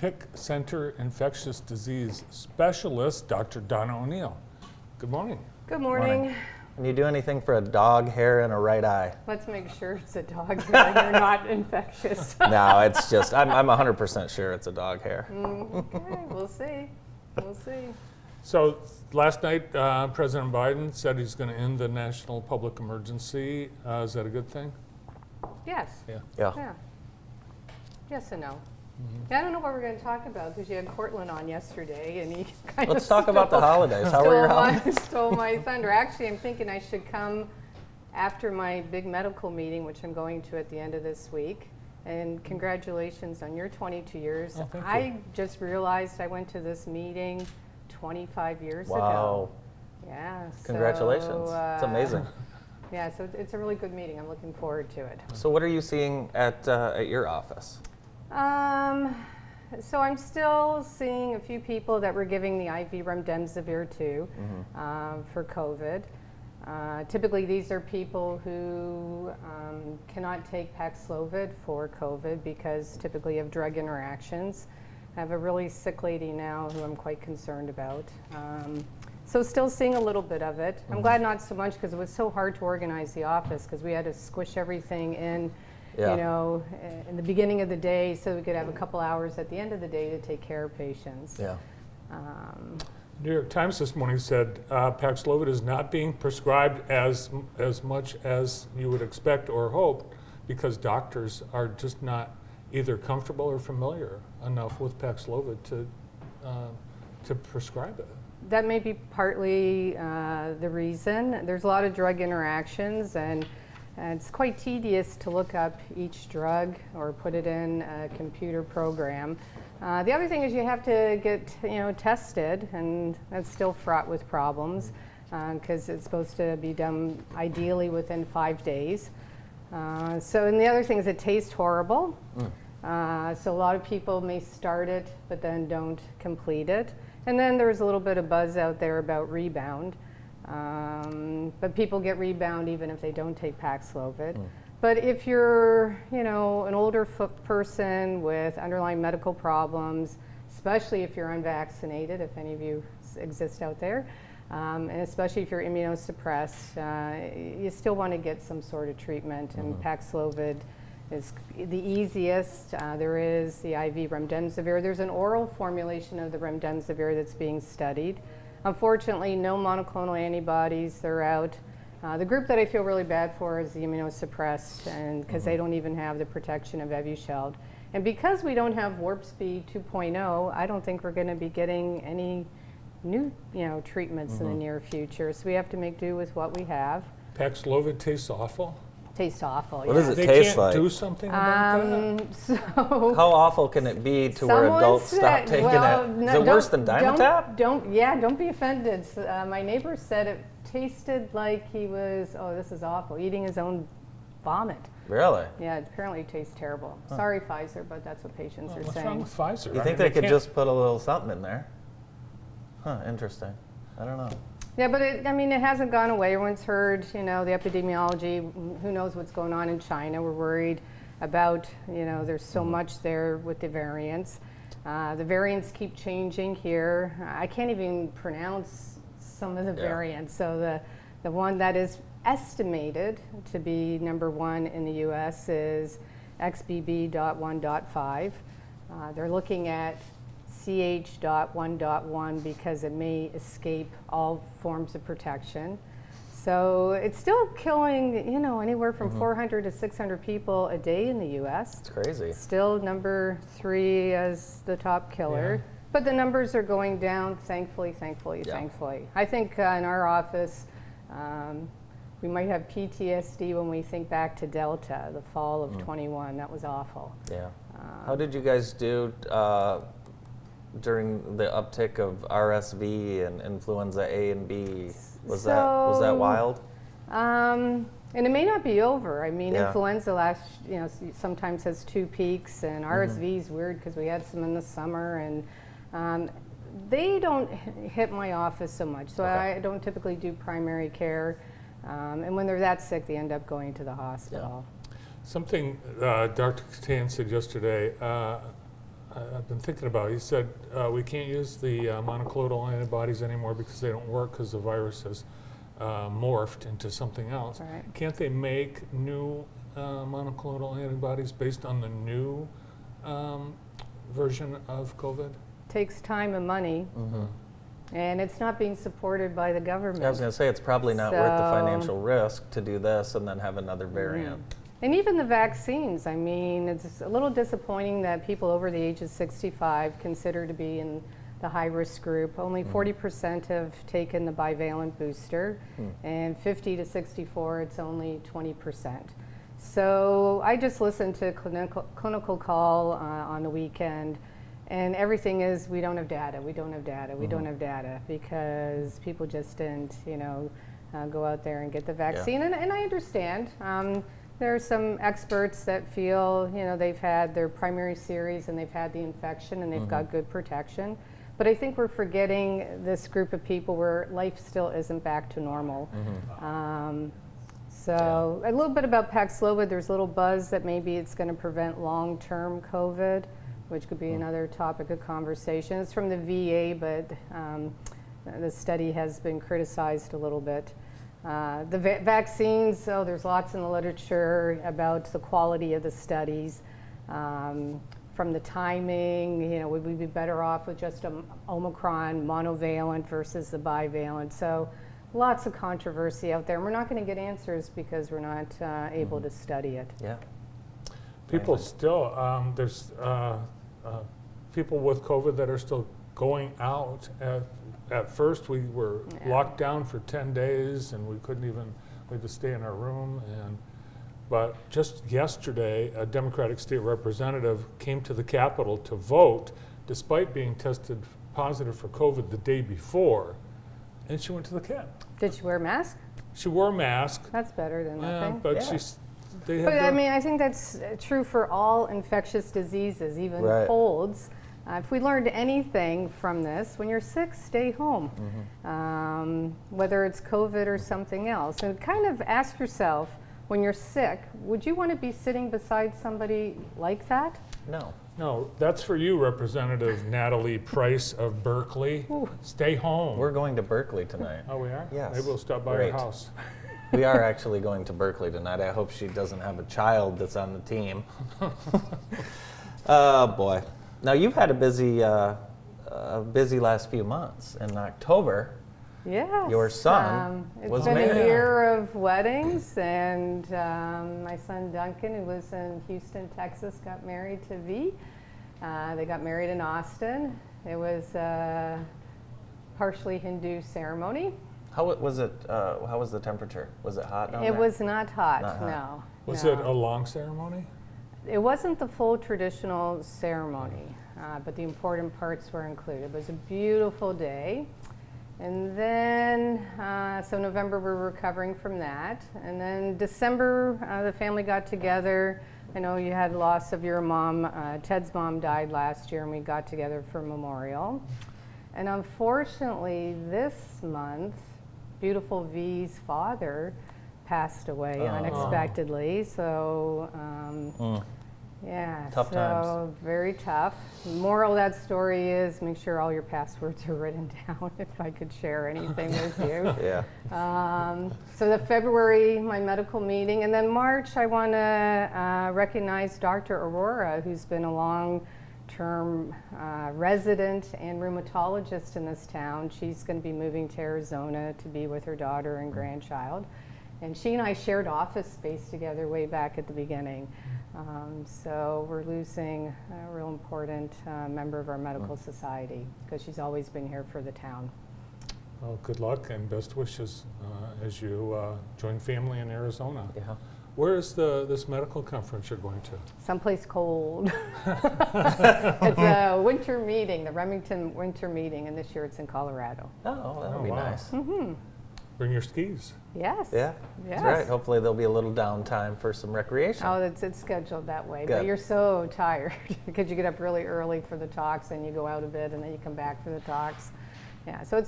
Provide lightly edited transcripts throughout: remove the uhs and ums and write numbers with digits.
PIIC Center Infectious Disease Specialist, Dr. Donna O'Neill. Good morning. Good morning. Can you do anything for a dog hair in a right eye? Let's make sure it's a dog hair and you're not infectious. No, it's just, I'm 100% sure it's a dog hair. Okay, we'll see. We'll see. So last night, President Biden said he's going to end the national public emergency. Is that a good thing? Yes. Yeah. Yeah. Yes and no. Yeah, I don't know what we're going to talk about because you had Cortland on yesterday and he kind Let's of talk about the holidays. How were your holidays? Stole my thunder. Actually, I'm thinking I should come after my big medical meeting, which I'm going to at the end of this week. And congratulations on your 22 years. Oh, thank you. I just realized I went to this meeting 25 years Wow. ago. Yeah. Congratulations. It's amazing. Yeah, so it's a really good meeting. I'm looking forward to it. So what are you seeing at your office? So I'm still seeing a few people that we're giving the IV remdesivir to for COVID. Typically, these are people who cannot take Paxlovid for COVID because typically of drug interactions. I have a really sick lady now who I'm quite concerned about. So still seeing a little bit of it. I'm glad not so much because it was so hard to organize the office because we had to squish everything in, Yeah. you know, in the beginning of the day so we could have a couple hours at the end of the day to take care of patients. Yeah. New York Times this morning said Paxlovid is not being prescribed as much as you would expect or hope because doctors are just not either comfortable or familiar enough with Paxlovid to prescribe it. That may be partly the reason. There's a lot of drug interactions and it's quite tedious to look up each drug or put it in a computer program. The other thing is you have to get tested, and that's still fraught with problems because it's supposed to be done ideally within 5 days. And the other thing is it tastes horrible. So a lot of people may start it but then don't complete it. And then there's a little bit of buzz out there about rebound. But people get rebound even if they don't take Paxlovid. But if you're, an older person with underlying medical problems, especially if you're unvaccinated, if any of you exist out there, and especially if you're immunosuppressed, you still want to get some sort of treatment. And Paxlovid is the easiest. There is the IV remdesivir. There's an oral formulation of the remdesivir that's being studied. Unfortunately, no monoclonal antibodies, they're out. The group that I feel really bad for is the immunosuppressed, and because they don't even have the protection of Evusheld. And because we don't have Warp Speed 2.0, I don't think we're going to be getting any new treatments in the near future. So we have to make do with what we have. Paxlovid tastes awful. Tastes awful. What does it They taste can't like? do something about that? So How awful can it be to where someone adults said- stop taking well, it? no, Is it worse than Dimetapp? Don't be offended. My neighbor said it tasted like he was, this is awful, eating his own vomit. Really? Yeah, it apparently tastes terrible. Sorry, Pfizer, but that's what patients are What's saying. wrong with Pfizer? You I think mean, they could can't- just put a little something in there? Huh, interesting. I don't know. Yeah, but it hasn't gone away. Everyone's heard, the epidemiology. Who knows what's going on in China? We're worried about, there's so much there with the variants. The variants keep changing here. I can't even pronounce some of the variants. So the one that is estimated to be number 1 in the U.S. is XBB.1.5. They're looking at CH.1.1 because it may escape all forms of protection. So it's still killing, anywhere from 400 to 600 people a day in the U.S. It's crazy. Still number 3 as the top killer. Yeah. But the numbers are going down, thankfully. I think in our office, we might have PTSD when we think back to Delta, the fall of 21. That was awful. Yeah. How did you guys do during the uptick of RSV and influenza A and B? Was that wild? And it may not be over. I mean, influenza sometimes has 2 peaks, and RSV is weird because we had some in the summer, and they don't hit my office so much. So I don't typically do primary care, and when they're that sick, they end up going to the hospital. Something Dr. Catan said yesterday, I've been thinking about. He said we can't use the monoclonal antibodies anymore because they don't work because the virus has morphed into something else. Right. Can't they make new monoclonal antibodies based on the new version of COVID? Takes time and money, and it's not being supported by the government. I was going to say, it's probably not worth the So- financial risk to do this and then have another variant. And even the vaccines, I mean, it's a little disappointing that people over the age of 65 consider to be in the high-risk group. Only 40% have taken the bivalent booster, and 50 to 64, it's only 20%. So I just listened to clinical call on the weekend, and everything is, we don't have data, we don't have data, we don't have data, because people just didn't, go out there and get the vaccine. And I understand. There are some experts that feel, they've had their primary series and they've had the infection and they've got good protection. But I think we're forgetting this group of people where life still isn't back to normal. So a little bit about Paxlovid, there's a little buzz that maybe it's going to prevent long-term COVID, which could be another topic of conversation. It's from the VA, but the study has been criticized a little bit. The vaccines, there's lots in the literature about the quality of the studies. From the timing, would we be better off with just an Omicron monovalent versus the bivalent? So lots of controversy out there. And we're not going to get answers because we're not able to study it. Yeah. People still, there's people with COVID that are still going out. At first, we were locked down for 10 days, and we had to stay in our room. But just yesterday, a Democratic state representative came to the Capitol to vote, despite being tested positive for COVID the day before, and she went to the Cap. Did she wear a mask? She wore a mask. That's better than nothing. But But I mean, I think that's true for all infectious diseases, even colds. If we learned anything from this, when you're sick, stay home, whether it's COVID or something else. And kind of ask yourself, when you're sick, would you want to be sitting beside somebody like that? No. No, that's for you, Representative Natalie Price of Berkeley. Stay home. We're going to Berkeley tonight. Oh, we are? Yes. Maybe we'll stop by your house. We are actually going to Berkeley tonight. I hope she doesn't have a child that's on the team. Oh, boy. Now, you've had a busy last few months. In October, yes, your son was been married. a year of weddings, and my son Duncan, who was in Houston, Texas, got married to V. They got married in Austin. It was a partially Hindu ceremony. How was it? How was the temperature? Was it hot down there? It was not hot, Not hot. no. Was no. it a long ceremony? It wasn't the full traditional ceremony, but the important parts were included. It was a beautiful day. And then, so November, we're recovering from that. And then December, the family got together. I know you had loss of your mom. Ted's mom died last year, and we got together for memorial. And unfortunately, this month, beautiful V's father passed away unexpectedly. So, yeah, Tough times. Very tough. Moral of that story is make sure all your passwords are written down if I could share anything with you. Yeah. So the February, my medical meeting, and then March, I want to recognize Dr. Aurora, who's been a long-term resident and rheumatologist in this town. She's going to be moving to Arizona to be with her daughter and grandchild. And she and I shared office space together way back at the beginning. So we're losing a real important member of our medical society because she's always been here for the town. Well, good luck and best wishes as you join family in Arizona. Yeah. Where is this medical conference you're going to? Someplace cold. It's a winter meeting, the Remington winter meeting, and this year it's in Colorado. Oh, that'll be wow. nice. Bring your skis. Yes. Yeah. Yes. That's right. Hopefully there'll be a little downtime for some recreation. Oh, it's scheduled that way. Good. But you're so tired because you get up really early for the talks and you go out a bit and then you come back for the talks. Yeah, so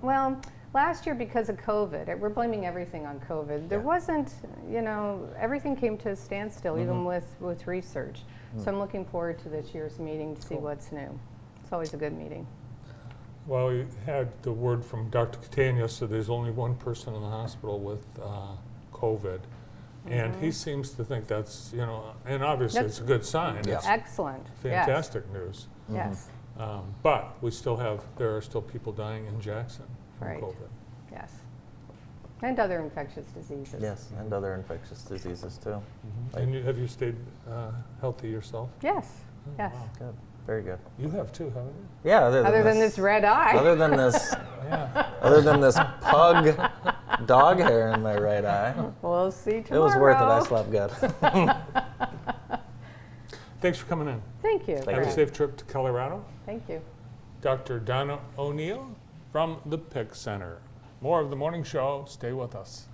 well, Last year, because of COVID, we're blaming everything on COVID. There Yeah. wasn't, everything came to a standstill, even Mm-hmm. with research. So I'm looking forward to this year's meeting to see what's new. It's always a good meeting. Well, we had the word from Dr. Catania, so there's only one person in the hospital with COVID. And he seems to think that's, and obviously it's a good sign. Yeah. It's Excellent. fantastic news. Yes. But there are still people dying in Jackson from Right. COVID. Yes. And other infectious diseases. Yes, and other infectious diseases too. And have you stayed healthy yourself? Yes. Yes. wow. Good, very good. You have too, haven't you? Yeah, Other than this red eye. Other than this, Yeah. other than this pug dog hair in my right eye, We'll see it tomorrow. was worth it. I slept good. Thanks for coming in. Thank you. Thank Have a you. safe trip to Colorado. Thank you. Dr. Donna O'Neill from the PIIC Center. More of the morning show. Stay with us.